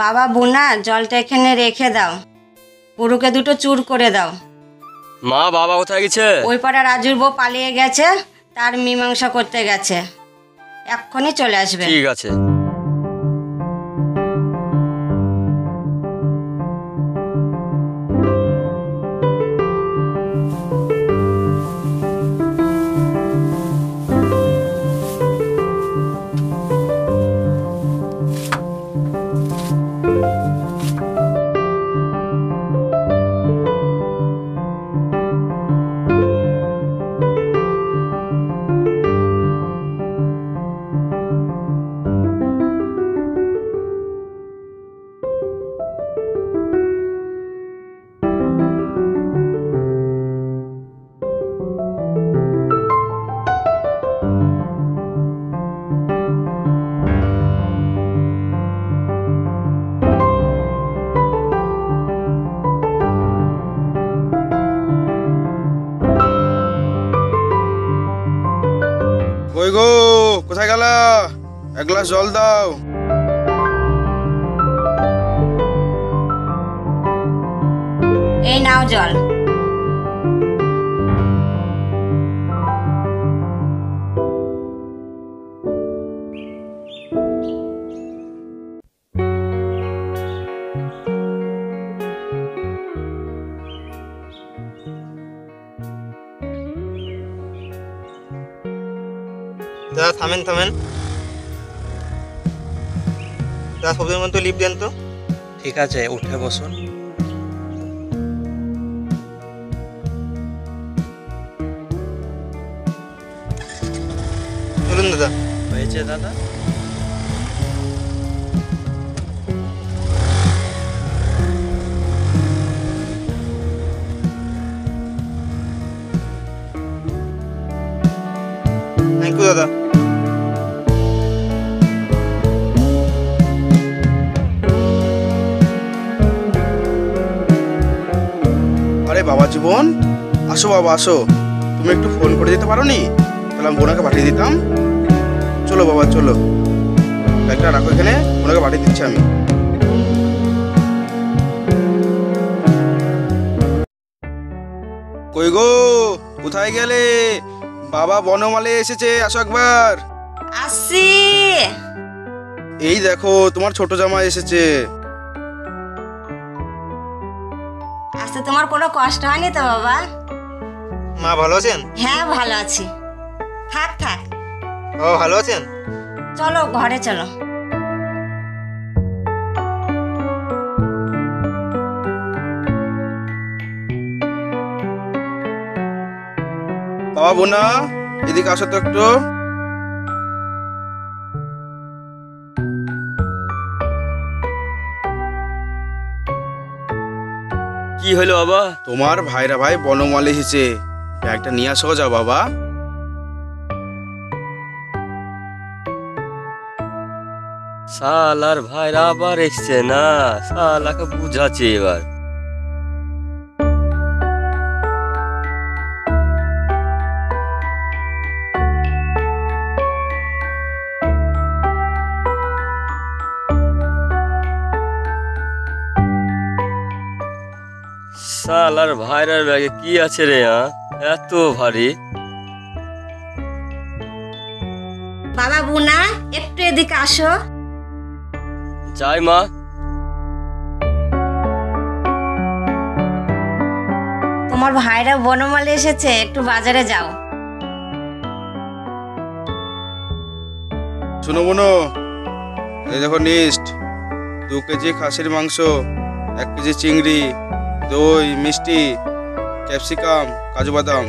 বাবা বোনা জলটা এখানে রেখে দাও, পুরুকে দুটো চুর করে দাও। মা বাবা কোথায় গেছে? ওই পাড়া রাজুর বউ পালিয়ে গেছে, তার মীমাংসা করতে গেছে, এক্ষুনি চলে আসবে। ঠিক আছে। কই গো, কোথায় গেলা? এক গ্লাস জল দাও। এই নাও জল। দাদা থামেন থামেন, দাদা সবজির মধ্যে লিপ দেন তো। ঠিক আছে, উঠে বসুন। চলুন দাদা। হয়েছে দাদা? থ্যাংক ইউ দাদা। আরে বাবা জীবন, আসো বাবা আসো। তুমি একটু ফোন করে দিতে পারো নি? তাহলে আমি বোনাকে পাঠিয়ে দিতাম। চলো বাবা চলো, ব্যাগটা রাখো এখানে, বোনাকে পাঠিয়ে দিচ্ছি আমি। কই গো, কোথায় গেলে? বাবা বনমালে এসেছে, আসো একবার। আসি। এই দেখো তোমার ছোট জামাই এসেছে। আসতে তোমার কোনো কষ্ট হয়নি তো বাবা? মা ভালো আছেন? হ্যাঁ ভালো আছি। থাক থাক, বাবা ভালো আছেন? চলো ঘরে চলো। বাবা বোনা এদিকে আসো তো একটু। কি হলো বাবা? তোমার ভাইরা ভাই বনমালী এসেছে, ব্যাগটা নিয়ে আসো যাও বাবা। শালার ভাইরা আবার এসছে না, শালাকে বুঝাচ্ছি এবার। শালার ভাইরার ব্যাগে কি আছে রে? এত ভারী। বাবা বোনা একটু এদিকে আসো। যাই মা। তোমার ভাইরা বনমালী এসেছে, একটু বাজারে যাও। শুনো বোনো, এই দেখো লিস্ট। 2 কেজি খাসির মাংস, 1 কেজি চিংড়ি, দই, মিষ্টি, ক্যাপসিকাম, কাজু বাদাম।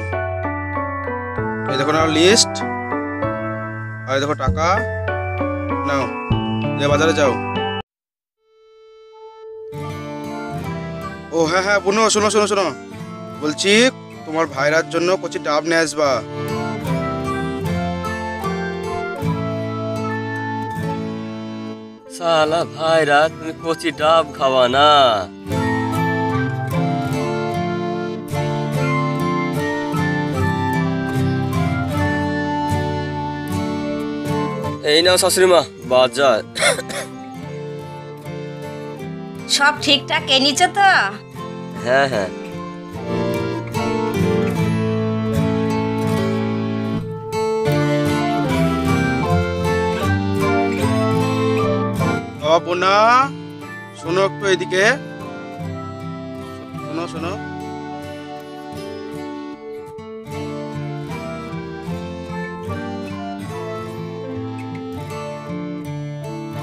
এই দেখো না লিস্ট, আর দেখো টাকা নাও, যে বাজারে যাও। ও হ্যাঁ হ্যাঁ বোনো, শোনো শোনো শোনো, বলছি তোমার ভাইরার জন্য কচি ডাব নিয়ে আসবা। শালা ভাইরা তুমি কচি ডাব খাওয়া না? এই নাও শাশুড়ি মা বাজার। সব ঠিকঠাক এনেছো তো? হ্যাঁ হ্যাঁ। বাবা বোনা, শোনো একটু এদিকে, শোনো শোনো।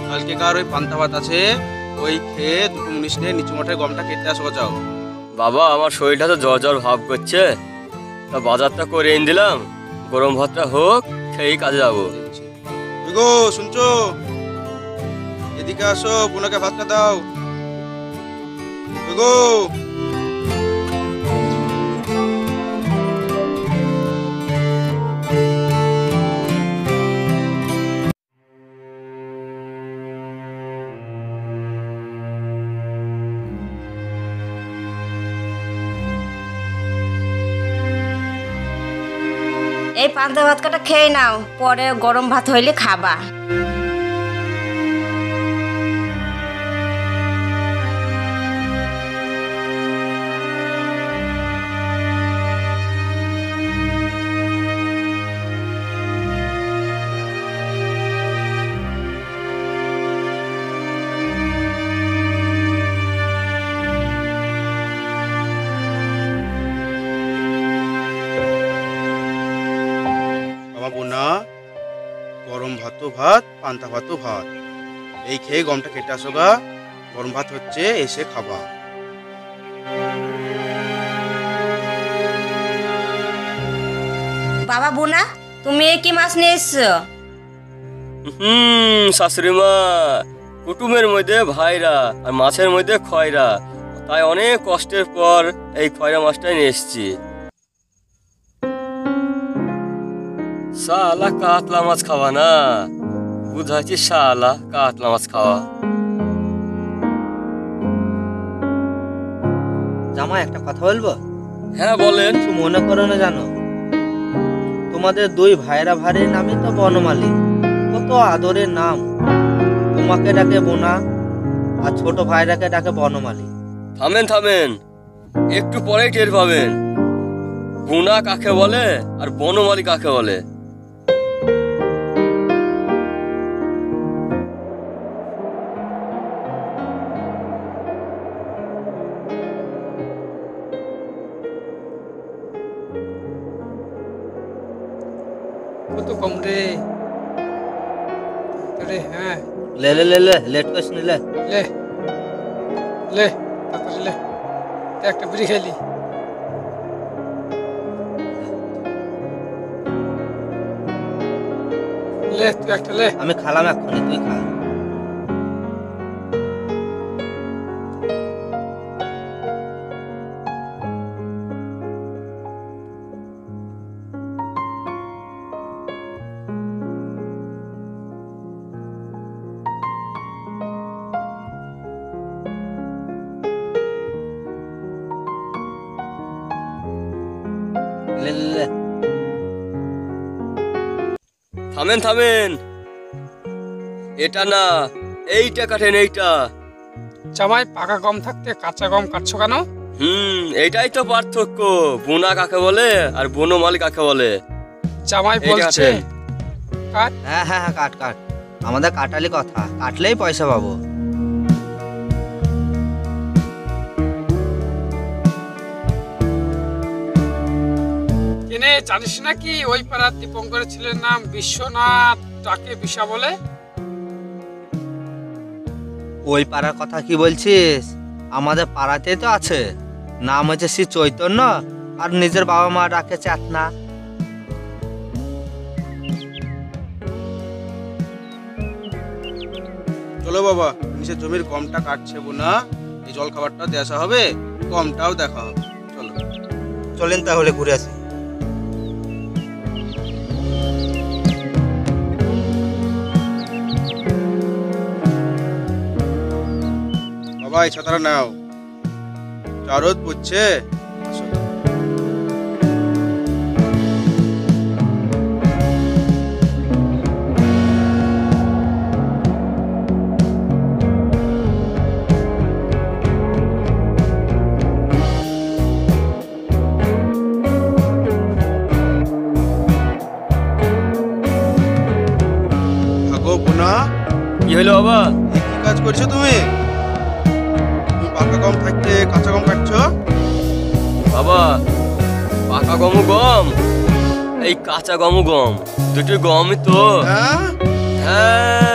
কালকে কার ওই পান্তা ভাত আছে, ওই খেয়ে দুটো মুনিশ নিয়ে নিচু মাঠের গমটা কেটে আসো যাও। বাবা আমার শরীরটা তো জ্বর জ্বর ভাব করছে, তা বাজারটা করে এনে দিলাম, গরম ভাতটা হোক, খেয়েই কাজে যাবো। গো শুনছো, এদিকে আসো, বোনাকে ভাতটা দাও গো। এই পান্তা ভাত কটা খেয়ে নাও, পরে গরম ভাত হইলে খাবা। বাবা বোনা, গরম ভাতও ভাত, পান্তা ভাতও ভাত, এই খেয়ে গমটা কেটে আসো গা, গরম ভাত হচ্ছে, এসে খাবা। বাবা বোনা, তুমি এ কি মাছ নিয়ে এসছো? শাশুড়ি মা, কুটুমের মধ্যে ভাইরা আর মাছের মধ্যে খয়রা, তাই অনেক কষ্টের পর এই খয়রা মাছটাই নিয়ে এসছি। শালা কাতলা মাছ খাওয়া না, বুঝাচ্ছি শালা কাতলা মাছ খাওয়া। জামাই একটা কথা বলবো? হ্যাঁ বলেন। কিছু মনে করো না জানো, তোমাদের দুই ভাইরা ভাইয়ের নামে তো বনমালী, কত আদরের নাম। তোমাকে ডাকে বোনা আর ছোট ভাইরাকে ডাকে বনমালী। থামেন থামেন, একটু পরেই টের পাবেন গুনা কাকে বলে আর বনমালী কাকে বলে। কত কম রে রে। হ্যাঁ ले ले ले ले लेट करिস নি, ले লে লে তাড়াতাড়ি লে, তুই একটা বিড়ি খেলি। লে তুই একটা লে। আমি খালাম এক্ষুনি, তুই খা। ले ले ले। থামেন থামেন, এটা না, এইটা কাটেন, এইটা। জামাই পাকা গম থাকতে কাঁচা গম কাটছো কেন? এইটাই তো পার্থক্য, বুনা কাকে বলে আর বনমালী কাকে বলে। জামাই এই বলছে কাটেন। কাট। হ্যাঁ হ্যাঁ হ্যাঁ, কাট কাট, আমাদের কাটালি কথা, কাটলেই পয়সা পাবো। কিনে জানিস নাকি ওই পাড়ার দীপঙ্করের ছেলের নাম বিশ্বনাথ, তাকে বিশা বলে? ওই পাড়ার কথা কি বলছিস? আমাদের পাড়াতেই তো আছে, নাম হচ্ছে শ্রী চৈতন্য, আর নিজের বাবা মা ডাকে চেতনা। চলো বাবা, নিচের জমির গমটা কাটছে বোনা, এই জল খাবারটা দেওয়া হবে, গমটাও দেখা হবে। চলো চলেন তাহলে ঘুরে আসি। বাবা, এই ছাতাটা নাও, যা রোদ পড়ছে। আসো। মোনা, কি হলো বাবা? এ কি কাজ করছো তুমি? তুমি পাকা গম থাকতে কাঁচা গম কাটছো? বাবা, পাকা গমও গম, এই কাঁচা গমও গম, দুটো গমই তো। হ্যাঁ, হ্যাঁ